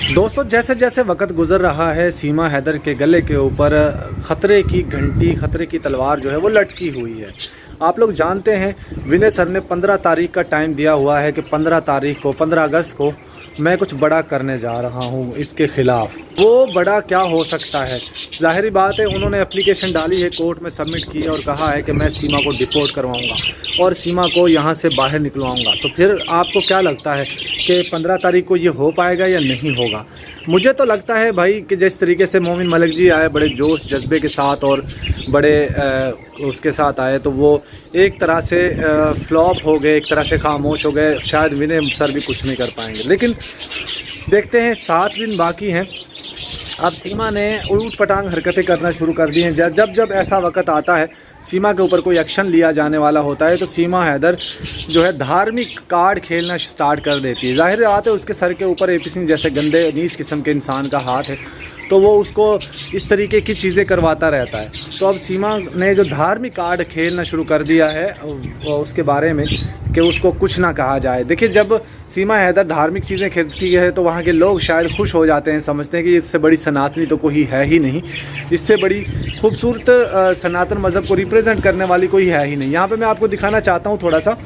दोस्तों, जैसे जैसे वक्त गुजर रहा है, सीमा हैदर के गले के ऊपर ख़तरे की घंटी, ख़तरे की तलवार जो है वो लटकी हुई है। आप लोग जानते हैं विनय सर ने 15 तारीख का टाइम दिया हुआ है कि 15 तारीख को, 15 अगस्त को मैं कुछ बड़ा करने जा रहा हूं इसके ख़िलाफ़। वो बड़ा क्या हो सकता है? ज़ाहिरी बात है, उन्होंने एप्लीकेशन डाली है, कोर्ट में सबमिट की है और कहा है कि मैं सीमा को डिपोर्ट करवाऊंगा और सीमा को यहाँ से बाहर निकलवाऊंगा। तो फिर आपको क्या लगता है कि 15 तारीख को ये हो पाएगा या नहीं होगा? मुझे तो लगता है भाई कि जिस तरीके से मोमिन मलिक जी आए बड़े जोश जज्बे के साथ और बड़े उसके साथ आए, तो वो एक तरह से फ्लॉप हो गए, एक तरह से खामोश हो गए। शायद विनय सर भी कुछ नहीं कर पाएंगे, लेकिन देखते हैं। 7 दिन बाकी हैं। अब सीमा ने उलट पटांग हरकतें करना शुरू कर दी हैं। जब जब ऐसा वक्त आता है, सीमा के ऊपर कोई एक्शन लिया जाने वाला होता है, तो सीमा हैदर जो है धार्मिक कार्ड खेलना स्टार्ट कर देती है। जाहिर बात है, उसके सर के ऊपर एपी सिंह जैसे गंदे नीच किस्म के इंसान का हाथ है, तो वो उसको इस तरीके की चीज़ें करवाता रहता है। तो अब सीमा ने जो धार्मिक कार्ड खेलना शुरू कर दिया है उसके बारे में कि उसको कुछ ना कहा जाए। देखिए, जब सीमा हैदर धार्मिक चीज़ें खेलती है तो वहाँ के लोग शायद खुश हो जाते हैं, समझते हैं कि इससे बड़ी सनातनी तो कोई है ही नहीं, इससे बड़ी खूबसूरत सनातन मज़हब को रिप्रेजेंट करने वाली कोई है ही नहीं। यहाँ पे मैं आपको दिखाना चाहता हूँ थोड़ा सा।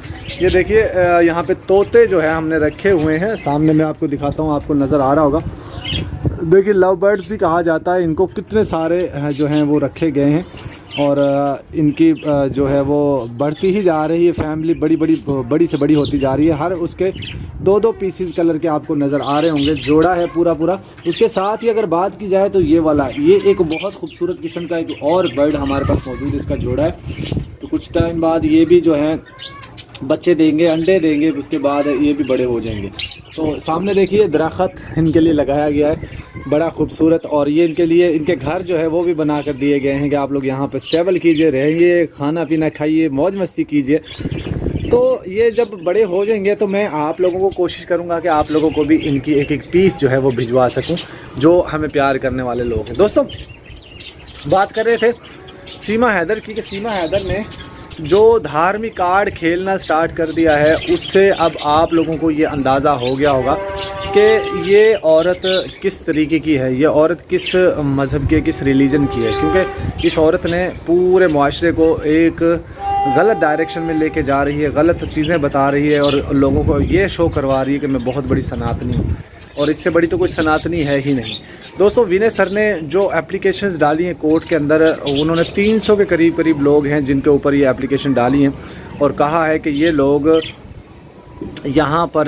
ये देखिए, यहाँ पे तोते जो है हमने रखे हुए हैं, सामने मैं आपको दिखाता हूँ, आपको नज़र आ रहा होगा। देखिए, लव बर्ड्स भी कहा जाता है इनको। कितने सारे जो हैं वो रखे गए हैं और इनकी जो है वो बढ़ती ही जा रही है। फैमिली बड़ी से बड़ी होती जा रही है। हर उसके 2-2 पीसीज कलर के आपको नज़र आ रहे होंगे। जोड़ा है पूरा। उसके साथ ही अगर बात की जाए तो ये वाला, ये एक बहुत खूबसूरत किस्म का एक और बर्ड हमारे पास मौजूद, इसका जोड़ा है। तो कुछ टाइम बाद ये भी जो है बच्चे देंगे, अंडे देंगे, उसके बाद ये भी बड़े हो जाएंगे। तो सामने देखिए दरख्त इनके लिए लगाया गया है, बड़ा खूबसूरत। और ये इनके लिए इनके घर जो है वो भी बना कर दिए गए हैं कि आप लोग यहाँ पे स्टेबल कीजिए, रहेंगे, खाना पीना खाइए, मौज मस्ती कीजिए। तो ये जब बड़े हो जाएंगे तो मैं आप लोगों को कोशिश करूँगा कि आप लोगों को भी इनकी एक एक पीस जो है वो भिजवा सकूँ, जो हमें प्यार करने वाले लोग हैं। दोस्तों, बात कर रहे थे सीमा हैदर की, कि सीमा हैदर ने जो धार्मिक कार्ड खेलना स्टार्ट कर दिया है, उससे अब आप लोगों को ये अंदाज़ा हो गया होगा कि ये औरत किस तरीके की है, ये औरत किस मज़हब की, किस रिलीजन की है। क्योंकि इस औरत ने पूरे मुआशरे को एक गलत डायरेक्शन में लेके जा रही है, गलत चीज़ें बता रही है और लोगों को ये शो करवा रही है कि मैं बहुत बड़ी सनातनी हूँ, और इससे बड़ी तो कोई सनातनी है ही नहीं। दोस्तों, विनय सर ने जो एप्लीकेशंस डाली हैं कोर्ट के अंदर, उन्होंने 300 के करीब लोग हैं जिनके ऊपर ये एप्लीकेशन डाली हैं और कहा है कि ये लोग यहाँ पर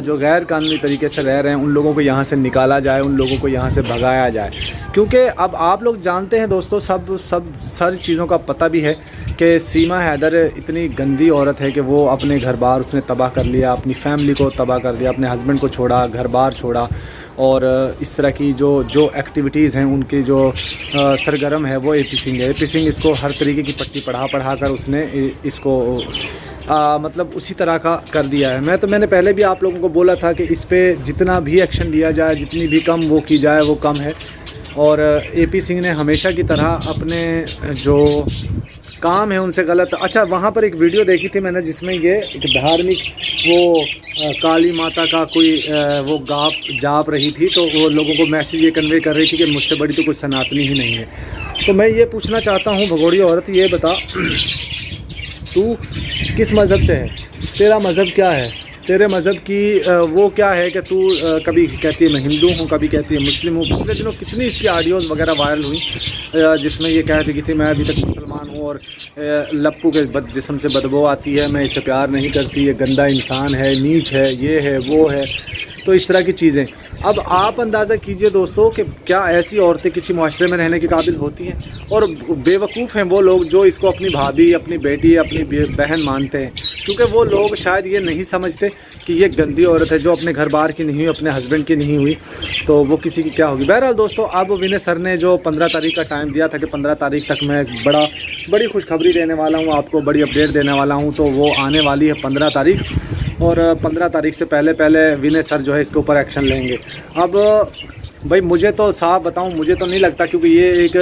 जो गैर कानूनी तरीके से रह रहे हैं, उन लोगों को यहाँ से निकाला जाए, उन लोगों को यहाँ से भगाया जाए। क्योंकि अब आप लोग जानते हैं दोस्तों, सब सारी चीज़ों का पता भी है कि सीमा हैदर इतनी गंदी औरत है कि वो अपने घर बार उसने तबाह कर लिया, अपनी फैमिली को तबाह कर दिया, अपने हस्बैंड को छोड़ा, घर बार छोड़ा, और इस तरह की जो एक्टिविटीज़ हैं उनकी जो सरगर्म है वो एपी सिंह है। एपी सिंह इसको हर तरीके की पट्टी पढ़ा कर उसने इसको मतलब उसी तरह का कर दिया है। मैंने पहले भी आप लोगों को बोला था कि इस पे जितना भी एक्शन लिया जाए, जितनी भी कम वो की जाए, वो कम है। और एपी सिंह ने हमेशा की तरह अपने जो काम है उनसे गलत। अच्छा, वहाँ पर एक वीडियो देखी थी मैंने जिसमें ये एक धार्मिक वो काली माता का कोई वो जाप रही थी, तो वो लोगों को मैसेज ये कन्वे कर रही थी कि मुझसे बड़ी तो कोई सनातनी ही नहीं है। तो मैं ये पूछना चाहता हूँ, भगोड़ी औरत, ये बता तू किस मज़हब से है? तेरा मज़हब क्या है? तेरे मज़हब की वो क्या है कि तू कभी कहती है मैं हिंदू हूँ, कभी कहती है मुस्लिम हूँ। पिछले दिनों कितनी इसकी ऑडियोज़ वगैरह वायरल हुई जिसमें ये कह रही थी मैं अभी तक मुसलमान हूँ और लप्पू के जिस्म से बदबू आती है, मैं इसे प्यार नहीं करती, ये गंदा इंसान है, नीच है, ये है, वो है। तो इस तरह की चीज़ें। अब आप अंदाज़ा कीजिए दोस्तों कि क्या ऐसी औरतें किसी मुआशरे में रहने के काबिल होती हैं? और बेवकूफ़ हैं वो लोग जो इसको अपनी भाभी, अपनी बेटी, अपनी बहन मानते हैं, क्योंकि वो लोग शायद ये नहीं समझते कि ये गंदी औरत है जो अपने घर बार की नहीं हुई, अपने हस्बैंड की नहीं हुई, तो वो किसी की क्या होगी। बहरहाल दोस्तों, अब विनय सर ने जो 15 तारीख का टाइम दिया था कि 15 तारीख तक मैं बड़ी खुशखबरी देने वाला हूँ, आपको बड़ी अपडेट देने वाला हूँ, तो वो आने वाली है 15 तारीख। और 15 तारीख से पहले विनय सर जो है इसके ऊपर एक्शन लेंगे। अब भाई मुझे तो साफ बताऊं, मुझे तो नहीं लगता, क्योंकि ये एक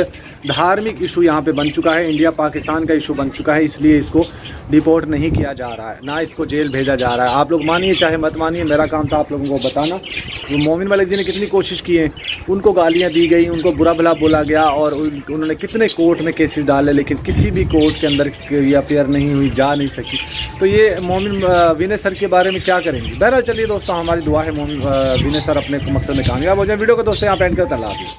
धार्मिक इशू यहाँ पे बन चुका है, इंडिया पाकिस्तान का इशू बन चुका है, इसलिए इसको डिपोर्ट नहीं किया जा रहा है, ना इसको जेल भेजा जा रहा है। आप लोग मानिए चाहे मत मानिए, मेरा काम था आप लोगों को बताना। तो मोमिन मलिक जी ने कितनी कोशिश की है, उनको गालियाँ दी गई, उनको बुरा भला बोला गया, और उन्होंने कितने कोर्ट में केसेस डाले, लेकिन किसी भी कोर्ट के अंदर ये अपेयर नहीं हुई, जा नहीं सकी। तो ये मोमिन विनय सर के बारे में क्या करेंगे। बहरहाल चलिए दोस्तों, हमारी दुआ है मोमिन विनय सर अपने मकसद में कामयाब हो जाए। वीडियो को दोस्तों यहाँ पे एंड करते हैं।